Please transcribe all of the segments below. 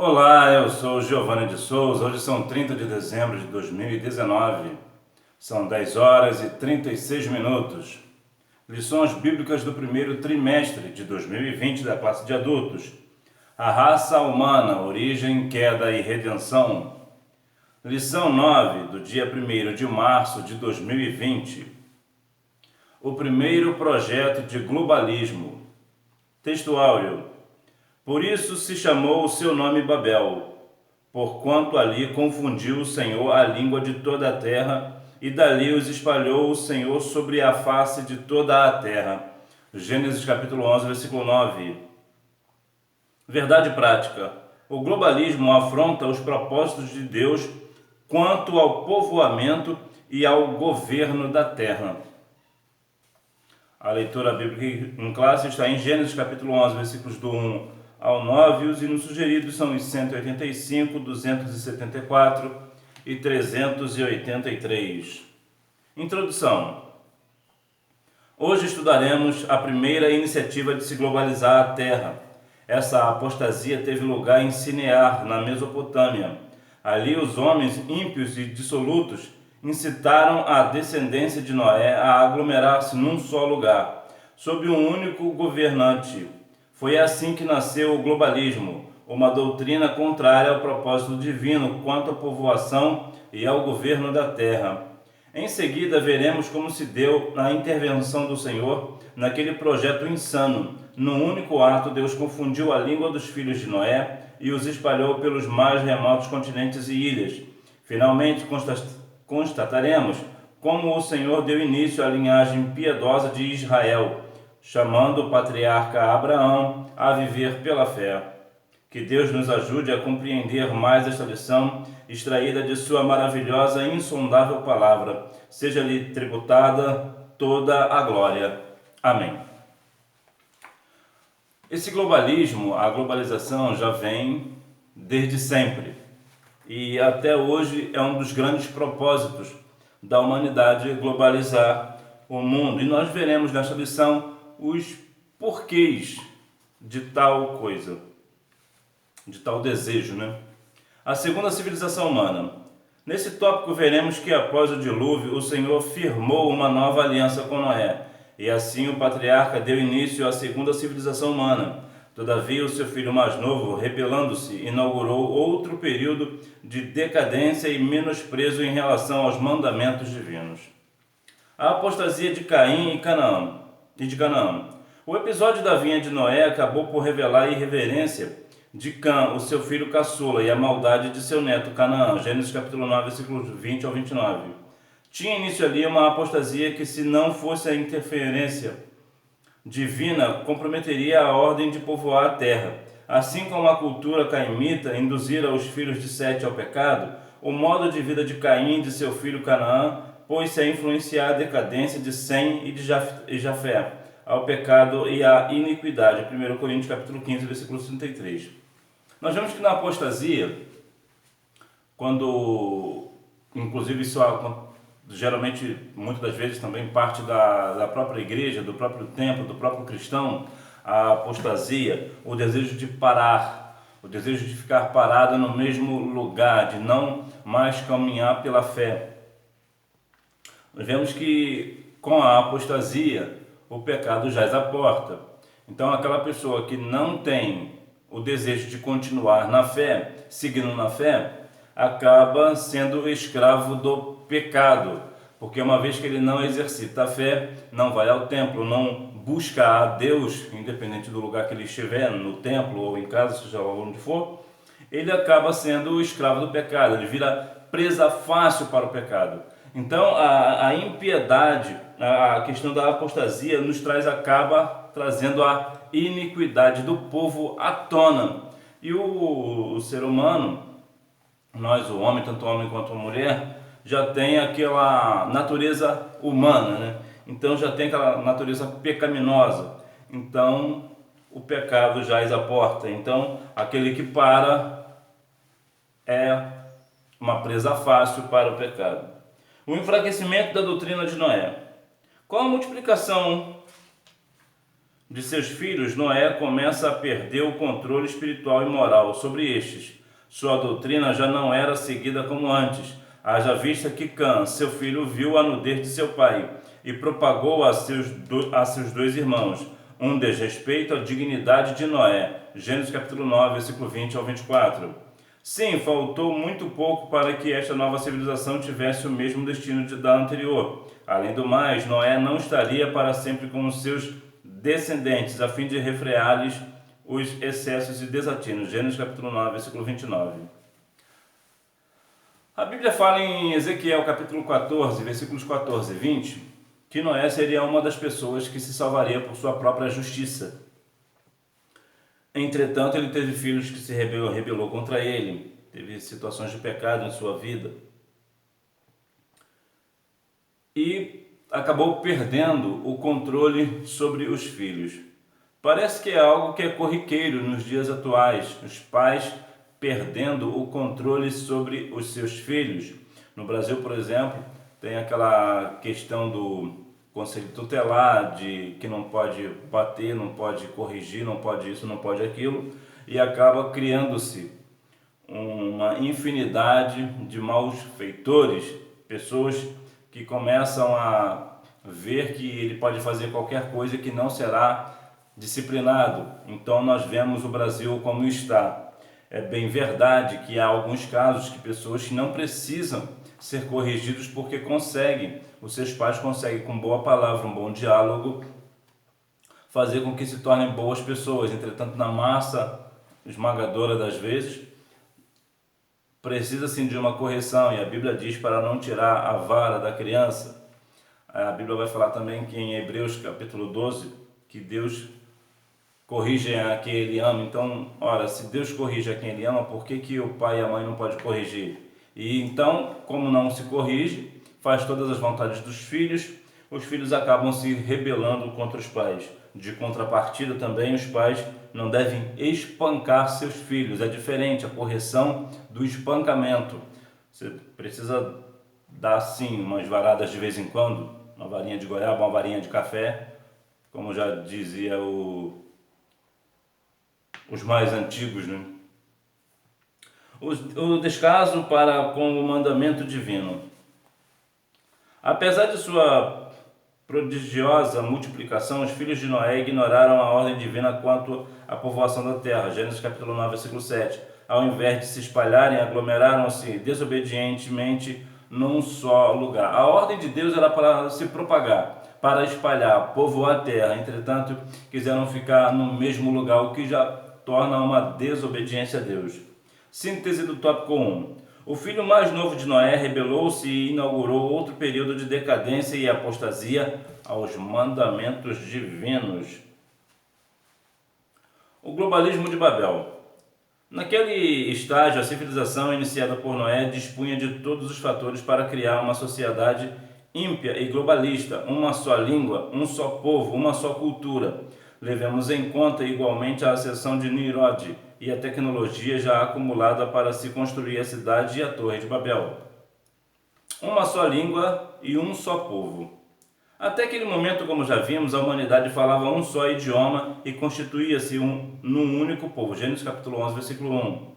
Olá, eu sou Giovanni de Souza. Hoje são 30 de dezembro de 2019. São 10 horas e 36 minutos. Lições bíblicas do primeiro trimestre de 2020 da classe de adultos. A raça humana, origem, queda e redenção. Lição 9, do dia 1º de março de 2020. O primeiro projeto de globalismo. Texto áureo. Por isso se chamou o seu nome Babel, porquanto ali confundiu o Senhor a língua de toda a terra, e dali os espalhou o Senhor sobre a face de toda a terra. Gênesis capítulo 11, versículo 9. Verdade prática. O globalismo afronta os propósitos de Deus quanto ao povoamento e ao governo da terra. A leitura bíblica em classe está em Gênesis capítulo 11, versículos do 1 ao 9, e os hinos sugeridos são os 185, 274 e 383. Introdução. Hoje estudaremos a primeira iniciativa de se globalizar a Terra. Essa apostasia teve lugar em Sinear, na Mesopotâmia. Ali os homens ímpios e dissolutos incitaram a descendência de Noé a aglomerar-se num só lugar, sob um único governante. Foi assim que nasceu o globalismo, uma doutrina contrária ao propósito divino quanto à povoação e ao governo da terra. Em seguida, veremos como se deu a intervenção do Senhor naquele projeto insano. Num único ato, Deus confundiu a língua dos filhos de Noé e os espalhou pelos mais remotos continentes e ilhas. Finalmente, constataremos como o Senhor deu início à linhagem piedosa de Israel, chamando o patriarca Abraão a viver pela fé. Que Deus nos ajude a compreender mais esta lição, extraída de sua maravilhosa e insondável palavra. Seja-lhe tributada toda a glória. Amém. Esse globalismo, a globalização, já vem desde sempre. E até hoje é um dos grandes propósitos da humanidade globalizar o mundo. E nós veremos nesta lição os porquês de tal coisa, de tal desejo, né? A segunda civilização humana. Nesse tópico veremos que após o dilúvio, o Senhor firmou uma nova aliança com Noé, e assim o patriarca deu início à segunda civilização humana. Todavia, o seu filho mais novo, rebelando-se, inaugurou outro período de decadência e menosprezo em relação aos mandamentos divinos. A apostasia de Caim e de Canaã. O episódio da vinha de Noé acabou por revelar a irreverência de Cã, o seu filho caçula, e a maldade de seu neto Canaã. Gênesis capítulo 9, versículos 20 ao 29. Tinha início ali uma apostasia que, se não fosse a interferência divina, comprometeria a ordem de povoar a terra. Assim como a cultura caimita induzira os filhos de Sete ao pecado, o modo de vida de Caim e de seu filho Canaã pôs-se a influenciar a decadência de Sem e de Jafé ao pecado e à iniquidade. 1 Coríntios capítulo 15, versículo 33. Nós vemos que na apostasia, quando, inclusive isso geralmente, muitas das vezes também parte da própria igreja, do próprio templo, do próprio cristão, a apostasia, o desejo de parar, o desejo de ficar parado no mesmo lugar, de não mais caminhar pela fé. Nós vemos que com a apostasia o pecado jaz à porta. Então aquela pessoa que não tem o desejo de continuar na fé, seguindo na fé, acaba sendo escravo do pecado, porque uma vez que ele não exercita a fé, não vai ao templo, não busca a Deus, independente do lugar que ele estiver, no templo ou em casa, seja onde for, ele acaba sendo escravo do pecado, ele vira presa fácil para o pecado. Então a impiedade, a questão da apostasia acaba trazendo a iniquidade do povo à tona. E o ser humano, nós, o homem, tanto o homem quanto a mulher, já tem aquela natureza humana, né? Então já tem aquela natureza pecaminosa. Então o pecado jaz à porta. Então aquele que para é uma presa fácil para o pecado. O enfraquecimento da doutrina de Noé. Com a multiplicação de seus filhos, Noé começa a perder o controle espiritual e moral sobre estes. Sua doutrina já não era seguida como antes, haja vista que Cã, seu filho, viu a nudez de seu pai e propagou a seus dois irmãos um desrespeito à dignidade de Noé. Gênesis capítulo 9, versículo 20 ao 24. Sim, faltou muito pouco para que esta nova civilização tivesse o mesmo destino da anterior. Além do mais, Noé não estaria para sempre com os seus descendentes, a fim de refrear-lhes os excessos e desatinos. Gênesis capítulo 9, versículo 29. A Bíblia fala em Ezequiel capítulo 14, versículos 14 e 20, que Noé seria uma das pessoas que se salvaria por sua própria justiça. Entretanto, ele teve filhos que se rebelou contra ele, teve situações de pecado em sua vida e acabou perdendo o controle sobre os filhos. Parece que é algo que é corriqueiro nos dias atuais, os pais perdendo o controle sobre os seus filhos. No Brasil, por exemplo, tem aquela questão do conselho tutelar, de que não pode bater, não pode corrigir, não pode isso, não pode aquilo, e acaba criando-se uma infinidade de malfeitores, pessoas que começam a ver que ele pode fazer qualquer coisa que não será disciplinado. Então nós vemos o Brasil como está. É bem verdade que há alguns casos que pessoas que não precisam ser corrigidos porque conseguem, os seus pais conseguem com boa palavra, um bom diálogo, fazer com que se tornem boas pessoas. Entretanto, na massa esmagadora das vezes, precisa sim de uma correção, e a Bíblia diz para não tirar a vara da criança. A Bíblia vai falar também que em Hebreus capítulo 12, que Deus corrige a quem Ele ama. Então, ora, se Deus corrige a quem Ele ama, por que o pai e a mãe não podem corrigir? E então, como não se corrige, faz todas as vontades dos filhos, os filhos acabam se rebelando contra os pais. De contrapartida também, os pais não devem espancar seus filhos. É diferente a correção do espancamento. Você precisa dar sim umas varadas de vez em quando, uma varinha de goiaba, uma varinha de café, como já dizia os mais antigos, né? O descaso para com o mandamento divino. Apesar de sua prodigiosa multiplicação, os filhos de Noé ignoraram a ordem divina quanto à povoação da terra. Gênesis capítulo 9, versículo 7. Ao invés de se espalharem, aglomeraram-se desobedientemente num só lugar. A ordem de Deus era para se propagar, para espalhar, povoar a terra. Entretanto, quiseram ficar no mesmo lugar, o que já torna uma desobediência a Deus. Síntese do tópico 1. O filho mais novo de Noé rebelou-se e inaugurou outro período de decadência e apostasia aos mandamentos divinos. O globalismo de Babel. Naquele estágio, a civilização iniciada por Noé dispunha de todos os fatores para criar uma sociedade ímpia e globalista, uma só língua, um só povo, uma só cultura. Levemos em conta igualmente a ascensão de Nimrod e a tecnologia já acumulada para se construir a cidade e a Torre de Babel. Uma só língua e um só povo. Até aquele momento, como já vimos, a humanidade falava um só idioma e constituía-se num único povo. Gênesis capítulo 11, versículo 1.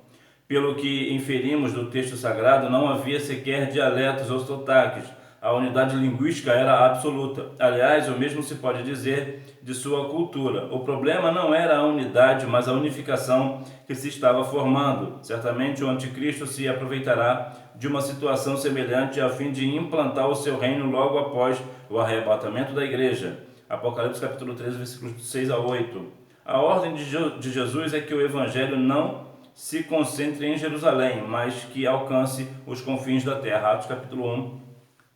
Pelo que inferimos do texto sagrado, não havia sequer dialetos ou sotaques. A unidade linguística era absoluta. Aliás, o mesmo se pode dizer de sua cultura. O problema não era a unidade, mas a unificação que se estava formando. Certamente o anticristo se aproveitará de uma situação semelhante a fim de implantar o seu reino logo após o arrebatamento da igreja. Apocalipse capítulo 13, versículos 6 a 8. A ordem de Jesus é que o evangelho não se concentre em Jerusalém, mas que alcance os confins da terra. Atos capítulo 1,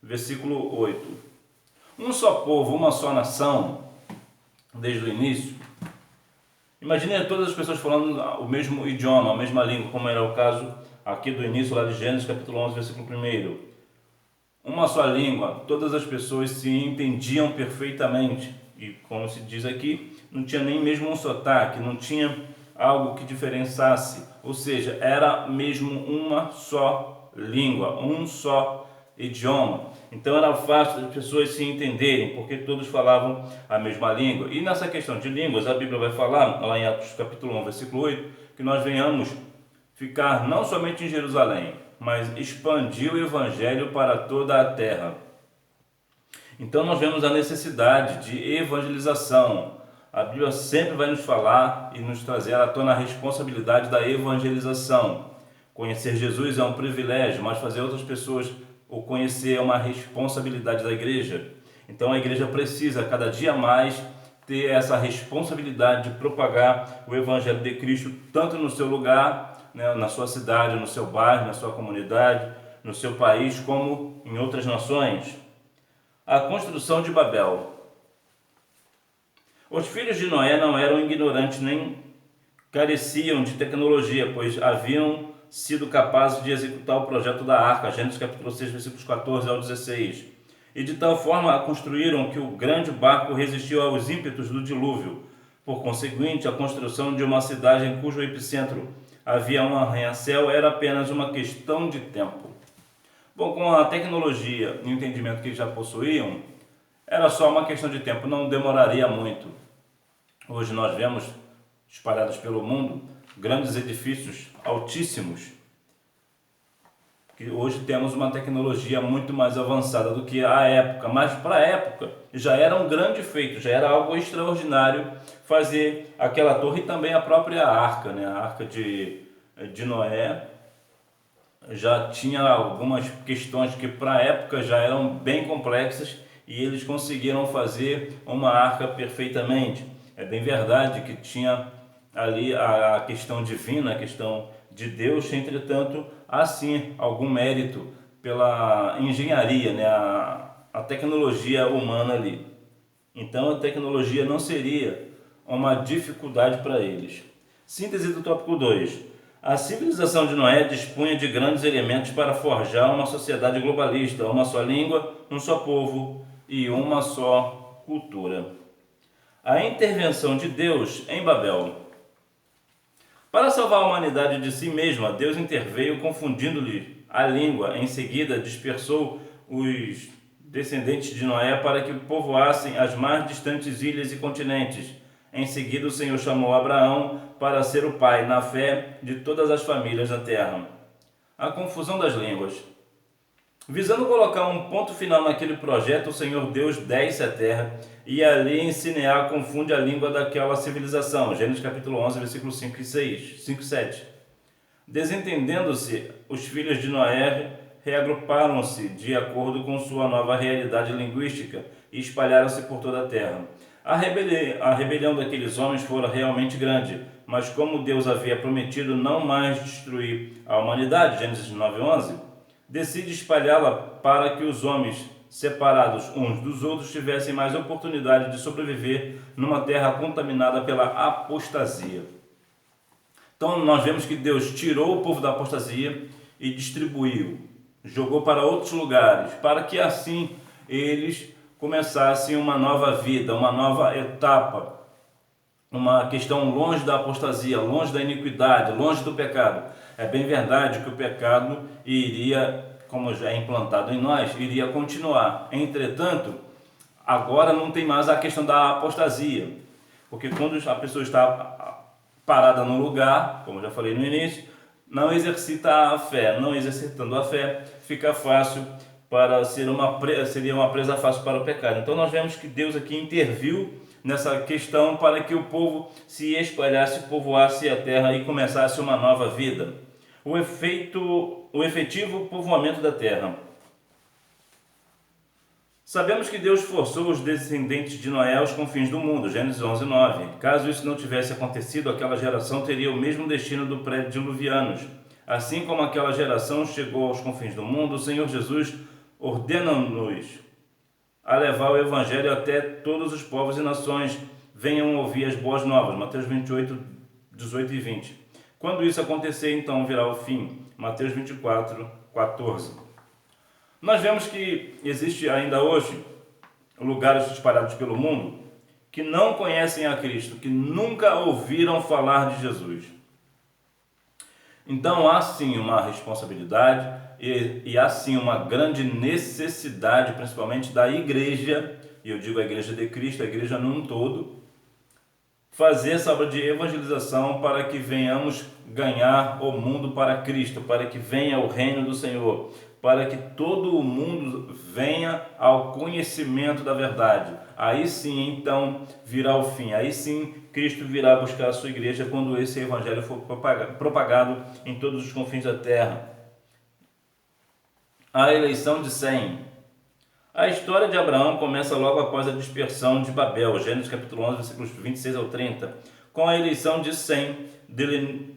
versículo 8. Um só povo, uma só nação, desde o início. Imagine todas as pessoas falando o mesmo idioma, a mesma língua, como era o caso aqui do início, lá de Gênesis, capítulo 11, versículo 1. Uma só língua, todas as pessoas se entendiam perfeitamente. E como se diz aqui, não tinha nem mesmo um sotaque, não tinha algo que diferenciasse. Ou seja, era mesmo uma só língua, um só idioma. Então era fácil das pessoas se entenderem, porque todos falavam a mesma língua. E nessa questão de línguas, a Bíblia vai falar, lá em Atos capítulo 1, versículo 8, que nós venhamos ficar não somente em Jerusalém, mas expandir o Evangelho para toda a terra. Então nós vemos a necessidade de evangelização. A Bíblia sempre vai nos falar e nos trazer à tona a responsabilidade da evangelização. Conhecer Jesus é um privilégio, mas fazer outras pessoas o conhecer é uma responsabilidade da igreja. Então a igreja precisa cada dia mais ter essa responsabilidade de propagar o Evangelho de Cristo, tanto no seu lugar, né, na sua cidade, no seu bairro, na sua comunidade, no seu país, como em outras nações. A construção de Babel. Os filhos de Noé não eram ignorantes nem careciam de tecnologia, pois haviam sido capazes de executar o projeto da arca, Gênesis capítulo 6, versículos 14 ao 16. E de tal forma a construíram que o grande barco resistiu aos ímpetos do dilúvio. Por conseguinte, a construção de uma cidade em cujo epicentro havia um arranha-céu era apenas uma questão de tempo. Bom, com a tecnologia e o entendimento que eles já possuíam, era só uma questão de tempo, não demoraria muito. Hoje nós vemos, espalhados pelo mundo, grandes edifícios altíssimos, que hoje temos uma tecnologia muito mais avançada do que a época, mas para a época já era um grande feito, já era algo extraordinário fazer aquela torre e também a própria arca, né? A arca de Noé já tinha algumas questões que para a época já eram bem complexas e eles conseguiram fazer uma arca perfeitamente. É bem verdade que tinha ali a questão divina, a questão de Deus, entretanto, há sim algum mérito pela engenharia, né? a tecnologia humana ali. Então a tecnologia não seria uma dificuldade para eles. Síntese do tópico 2. A civilização de Noé dispunha de grandes elementos para forjar uma sociedade globalista, uma só língua, um só povo e uma só cultura. A intervenção de Deus em Babel. Para salvar a humanidade de si mesma, Deus interveio confundindo-lhe a língua. Em seguida, dispersou os descendentes de Noé para que povoassem as mais distantes ilhas e continentes. Em seguida, o Senhor chamou Abraão para ser o pai, na fé, de todas as famílias da terra. A confusão das línguas. Visando colocar um ponto final naquele projeto, o Senhor Deus desce à terra e ali em Sinear confunde a língua daquela civilização. Gênesis capítulo 11, versículos 5 e 7. Desentendendo-se, os filhos de Noé reagruparam-se de acordo com sua nova realidade linguística e espalharam-se por toda a terra. A rebelião daqueles homens fora realmente grande, mas como Deus havia prometido não mais destruir a humanidade, Gênesis 9:11, decide espalhá-la para que os homens, separados uns dos outros, tivessem mais oportunidade de sobreviver numa terra contaminada pela apostasia. Então nós vemos que Deus tirou o povo da apostasia e distribuiu, jogou para outros lugares, para que assim eles começassem uma nova vida, uma nova etapa, uma questão longe da apostasia, longe da iniquidade, longe do pecado. É bem verdade que o pecado iria, como já é implantado em nós, iria continuar. Entretanto, agora não tem mais a questão da apostasia, porque quando a pessoa está parada no lugar, como já falei no início, não exercita a fé. Não exercitando a fé, fica fácil para seria uma presa fácil para o pecado. Então nós vemos que Deus aqui interviu nessa questão para que o povo se espalhasse, povoasse a terra e começasse uma nova vida. O efetivo povoamento da terra. Sabemos que Deus forçou os descendentes de Noé aos confins do mundo, Gênesis 11:9. Caso isso não tivesse acontecido, aquela geração teria o mesmo destino do pré-diluvianos. Assim como aquela geração chegou aos confins do mundo, o Senhor Jesus ordena-nos a levar o Evangelho até todos os povos e nações. Venham ouvir as boas novas, Mateus 28, 18 e 20. Quando isso acontecer, então virá o fim, Mateus 24, 14. Nós vemos que existe ainda hoje lugares espalhados pelo mundo que não conhecem a Cristo, que nunca ouviram falar de Jesus. Então há sim uma responsabilidade e há sim uma grande necessidade, principalmente da igreja, e eu digo a igreja de Cristo, a igreja num todo, fazer essa obra de evangelização para que venhamos ganhar o mundo para Cristo, para que venha o reino do Senhor, para que todo o mundo venha ao conhecimento da verdade. Aí sim, então, virá o fim. Aí sim, Cristo virá buscar a sua igreja quando esse evangelho for propagado em todos os confins da terra. A eleição de Sem. A história de Abraão começa logo após a dispersão de Babel, Gênesis capítulo 11, versículos 26 ao 30. Com a eleição de Sem,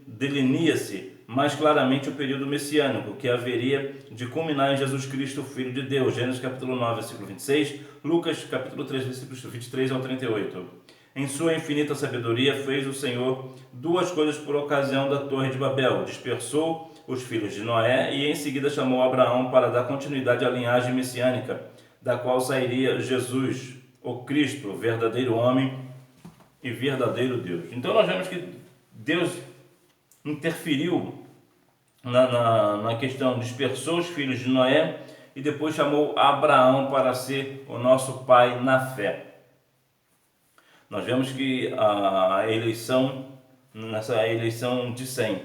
delineia-se mais claramente o período messiânico, que haveria de culminar em Jesus Cristo, Filho de Deus, Gênesis capítulo 9, versículo 26, Lucas capítulo 3, versículos 23 ao 38. Em sua infinita sabedoria fez o Senhor duas coisas por ocasião da Torre de Babel: dispersou os filhos de Noé e em seguida chamou Abraão para dar continuidade à linhagem messiânica, da qual sairia Jesus, o Cristo, verdadeiro homem e verdadeiro Deus. Então nós vemos que Deus interferiu na questão, dispersou os filhos de Noé e depois chamou Abraão para ser o nosso pai na fé. Nós vemos que nessa eleição de Sem.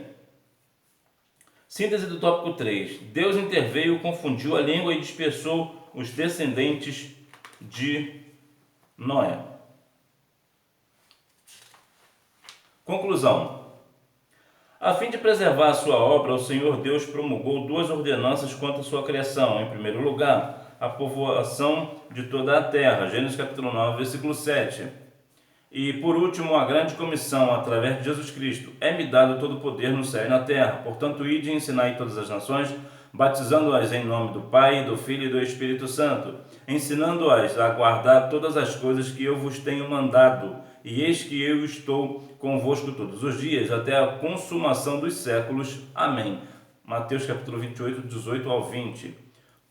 Síntese do tópico 3. Deus interveio, confundiu a língua e dispersou os descendentes de Noé. Conclusão. A fim de preservar a sua obra, o Senhor Deus promulgou duas ordenanças quanto à sua criação. Em primeiro lugar, a povoação de toda a terra, Gênesis capítulo 9, versículo 7. E por último, a grande comissão, através de Jesus Cristo: é-me dado todo o poder no céu e na terra. Portanto, ide e ensinai todas as nações, batizando-as em nome do Pai, do Filho e do Espírito Santo, ensinando-as a guardar todas as coisas que eu vos tenho mandado. E eis que eu estou convosco todos os dias, até a consumação dos séculos. Amém. Mateus capítulo 28, 18 ao 20.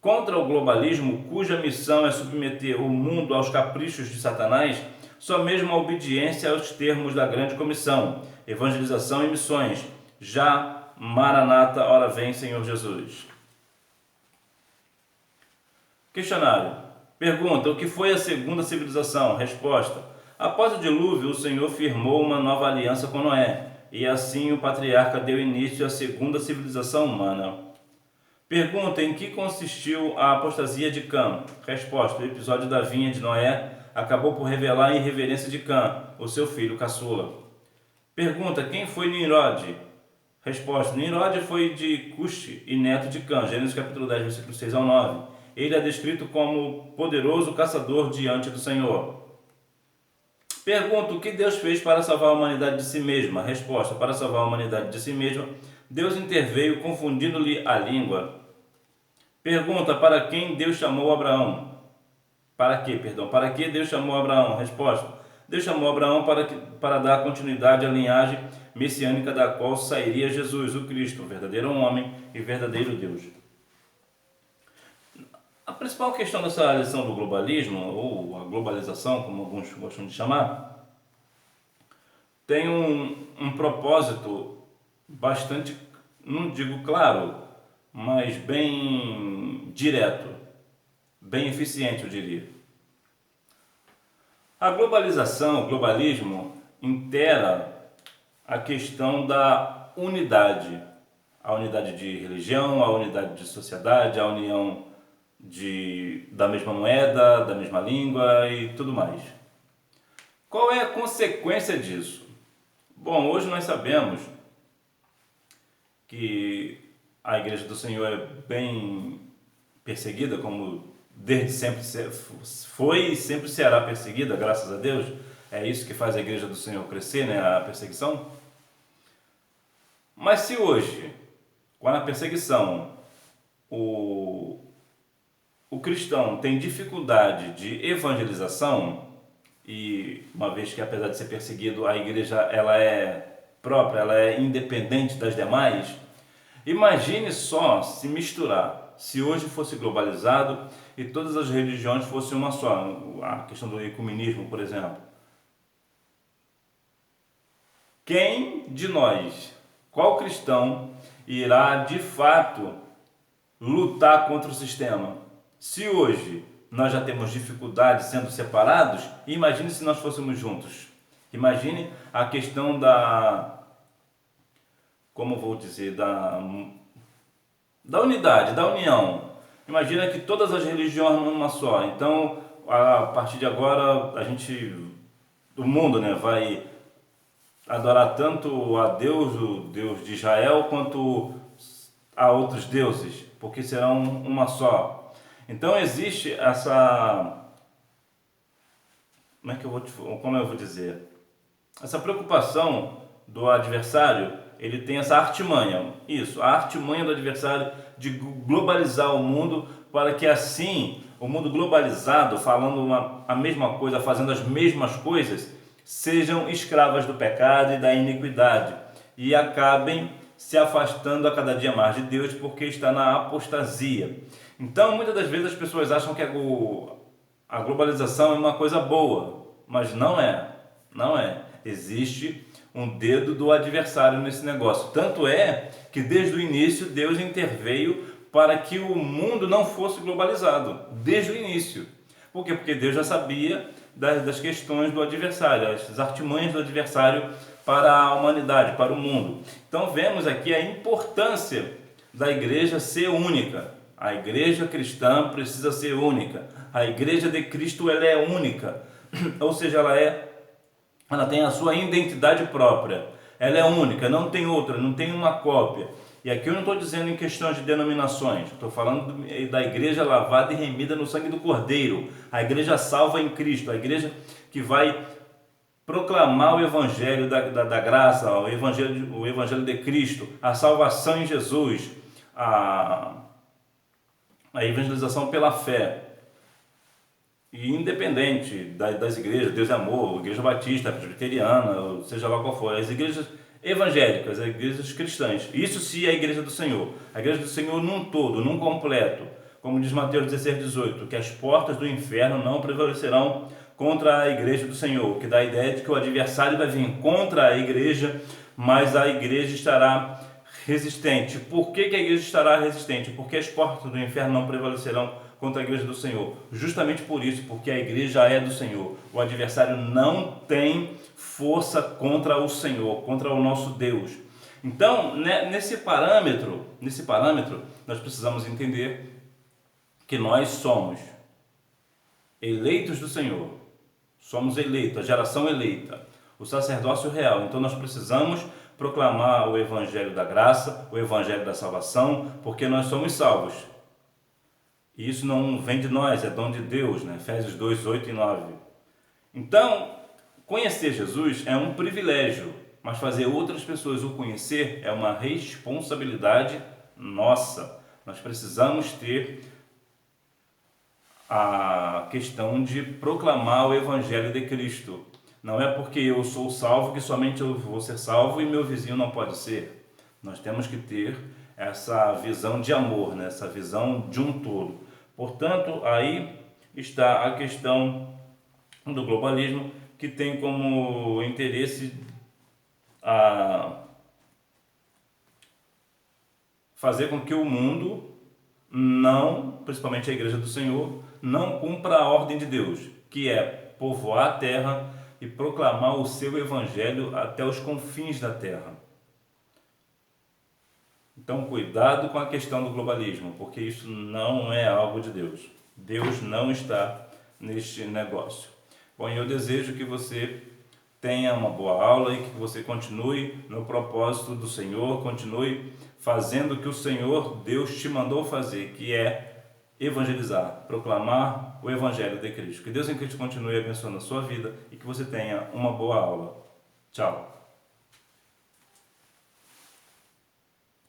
Contra o globalismo, cuja missão é submeter o mundo aos caprichos de Satanás, só mesmo a obediência aos termos da grande comissão, evangelização e missões. Já, Maranata, ora vem, Senhor Jesus. Questionário. Pergunta: o que foi a segunda civilização? Resposta: após o dilúvio, o Senhor firmou uma nova aliança com Noé, e assim o patriarca deu início à segunda civilização humana. Pergunta: em que consistiu a apostasia de Cã? Resposta: o episódio da vinha de Noé acabou por revelar a irreverência de Cã, o seu filho caçula. Pergunta: quem foi Nimrod? Resposta: Nimrod foi de Cush e neto de Cã, Gênesis capítulo 10, versículos 6 ao 9. Ele é descrito como poderoso caçador diante do Senhor. Pergunta: o que Deus fez para salvar a humanidade de si mesma? Resposta: para salvar a humanidade de si mesma, Deus interveio confundindo-lhe a língua. Pergunta: para quem Deus chamou Abraão? Para que Deus chamou Abraão? Resposta: Deus chamou Abraão para dar continuidade à linhagem messiânica da qual sairia Jesus, o Cristo, verdadeiro homem e verdadeiro Deus. A principal questão dessa lição do globalismo, ou a globalização, como alguns gostam de chamar, tem um propósito bastante, não digo claro, mas bem direto, bem eficiente, eu diria. A globalização, o globalismo, integra a questão da unidade. A unidade de religião, a unidade de sociedade, a união da mesma moeda, da mesma língua e tudo mais. Qual é a consequência disso? Bom, hoje nós sabemos que a Igreja do Senhor é bem perseguida, como desde sempre foi e sempre será perseguida, graças a Deus. É isso que faz a Igreja do Senhor crescer, né? A perseguição. Mas se hoje, com a perseguição, o cristão tem dificuldade de evangelização, e uma vez que, apesar de ser perseguido, a igreja ela é própria, ela é independente das demais, imagine só se misturar, se hoje fosse globalizado e todas as religiões fossem uma só, a questão do ecumenismo, por exemplo. Quem de nós Qual cristão irá de fato lutar contra o sistema? Se hoje nós já temos dificuldades sendo separados, imagine se nós fôssemos juntos. Imagine a questão como vou dizer, da unidade, da união. Imagina que todas as religiões numa só. Então, a partir de agora, o mundo, né, vai adorar tanto a Deus, o Deus de Israel, quanto a outros deuses, porque serão uma só. Então existe como eu vou dizer? Essa preocupação do adversário, ele tem essa artimanha, a artimanha do adversário de globalizar o mundo, para que assim, o mundo globalizado, falando a mesma coisa, fazendo as mesmas coisas, sejam escravas do pecado e da iniquidade e acabem se afastando a cada dia mais de Deus, porque está na apostasia. Então, muitas das vezes as pessoas acham que a globalização é uma coisa boa, mas não é. Existe um dedo do adversário nesse negócio. Tanto é que desde o início Deus interveio para que o mundo não fosse globalizado, desde o início. Por quê? Porque Deus já sabia das questões do adversário, as artimanhas do adversário para a humanidade, para o mundo. Então vemos aqui a importância da igreja ser única. A igreja cristã precisa ser única. A igreja de Cristo, ela é única. Ou seja, ela tem a sua identidade própria. Ela é única, não tem outra, não tem uma cópia. E aqui eu não estou dizendo em questões de denominações, estou falando da igreja lavada e remida no sangue do Cordeiro, a igreja salva em Cristo, a igreja que vai proclamar o evangelho da graça, o evangelho de Cristo, a salvação em Jesus, a evangelização pela fé. E independente das igrejas, Deus é Amor, Igreja Batista, Presbiteriana, seja lá qual for, as igrejas evangélicas, as igrejas cristãs, isso sim é a igreja do Senhor. A igreja do Senhor num todo, num completo, como diz Mateus 16:18, que as portas do inferno não prevalecerão contra a igreja do Senhor, que dá a ideia de que o adversário vai vir contra a igreja, mas a igreja estará resistente. Por que a igreja estará resistente? Porque as portas do inferno não prevalecerão contra a igreja do Senhor. Justamente por isso, porque a igreja é do Senhor. O adversário não tem força contra o Senhor, contra o nosso Deus. Então, nesse parâmetro, nós precisamos entender que nós somos eleitos do Senhor. Somos eleitos, a geração eleita, o sacerdócio real. Então nós precisamos proclamar o evangelho da graça, o evangelho da salvação, porque nós somos salvos. E isso não vem de nós, é dom de Deus, né? Efésios 2:8 e 9. Então, conhecer Jesus é um privilégio, mas fazer outras pessoas o conhecer é uma responsabilidade nossa. Nós precisamos ter a questão de proclamar o evangelho de Cristo. Não é porque eu sou salvo que somente eu vou ser salvo e meu vizinho não pode ser. Nós temos que ter essa visão de amor, né? Essa visão de um todo. Portanto, aí está a questão do globalismo, que tem como interesse fazer com que o mundo principalmente a igreja do Senhor, não cumpra a ordem de Deus, que é povoar a terra e proclamar o seu evangelho até os confins da terra. Então, cuidado com a questão do globalismo, porque isso não é algo de Deus. Deus não está neste negócio. Bom, eu desejo que você tenha uma boa aula e que você continue no propósito do Senhor, continue fazendo o que o Senhor Deus te mandou fazer, que é evangelizar, proclamar o evangelho de Cristo. Que Deus em Cristo continue abençoando a sua vida e que você tenha uma boa aula. Tchau.